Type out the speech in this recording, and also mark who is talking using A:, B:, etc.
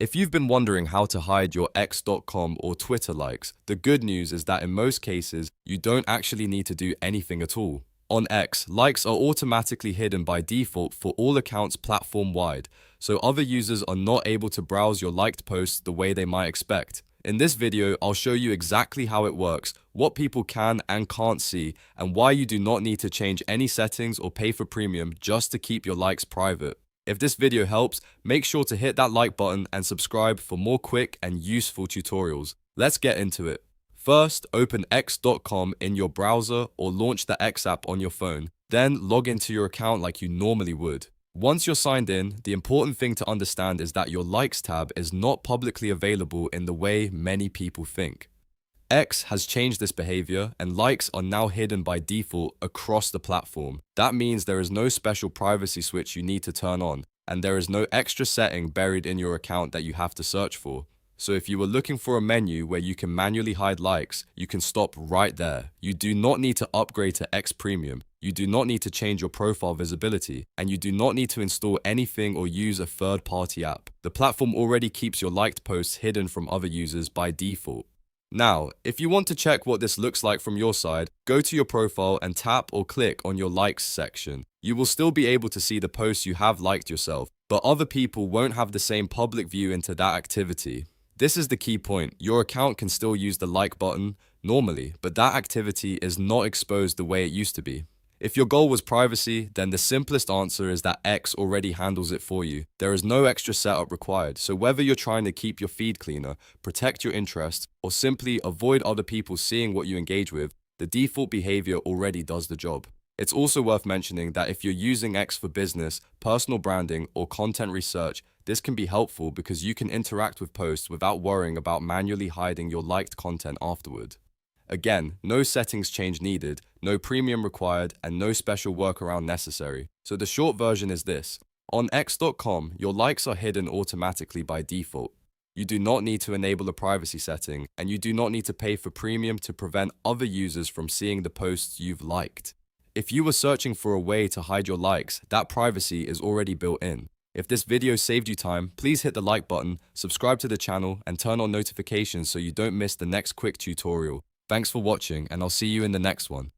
A: If you've been wondering how to hide your X.com or Twitter likes, the good news is that in most cases, you don't actually need to do anything at all. On X, likes are automatically hidden by default for all accounts platform-wide, so other users are not able to browse your liked posts the way they might expect. In this video, I'll show you exactly how it works, what people can and can't see, and why you do not need to change any settings or pay for premium just to keep your likes private. If this video helps, make sure to hit that like button and subscribe for more quick and useful tutorials. Let's get into it. First, open x.com in your browser or launch the X app on your phone. Then log into your account like you normally would. Once you're signed in, the important thing to understand is that your likes tab is not publicly available in the way many people think. X has changed this behavior and likes are now hidden by default across the platform. That means there is no special privacy switch you need to turn on, and there is no extra setting buried in your account that you have to search for. So if you were looking for a menu where you can manually hide likes, you can stop right there. You do not need to upgrade to X Premium. You do not need to change your profile visibility, and you do not need to install anything or use a third-party app. The platform already keeps your liked posts hidden from other users by default. Now, if you want to check what this looks like from your side, go to your profile and tap or click on your likes section. You will still be able to see the posts you have liked yourself, but other people won't have the same public view into that activity. This is the key point. Your account can still use the like button normally, but that activity is not exposed the way it used to be. If your goal was privacy, then the simplest answer is that X already handles it for you. There is no extra setup required, so whether you're trying to keep your feed cleaner, protect your interests, or simply avoid other people seeing what you engage with, the default behavior already does the job. It's also worth mentioning that if you're using X for business, personal branding, or content research, this can be helpful because you can interact with posts without worrying about manually hiding your liked content afterward. Again, no settings change needed, no premium required, and no special workaround necessary. So the short version is this. On X.com, your likes are hidden automatically by default. You do not need to enable a privacy setting, and you do not need to pay for premium to prevent other users from seeing the posts you've liked. If you were searching for a way to hide your likes, that privacy is already built in. If this video saved you time, please hit the like button, subscribe to the channel, and turn on notifications so you don't miss the next quick tutorial. Thanks for watching, and I'll see you in the next one.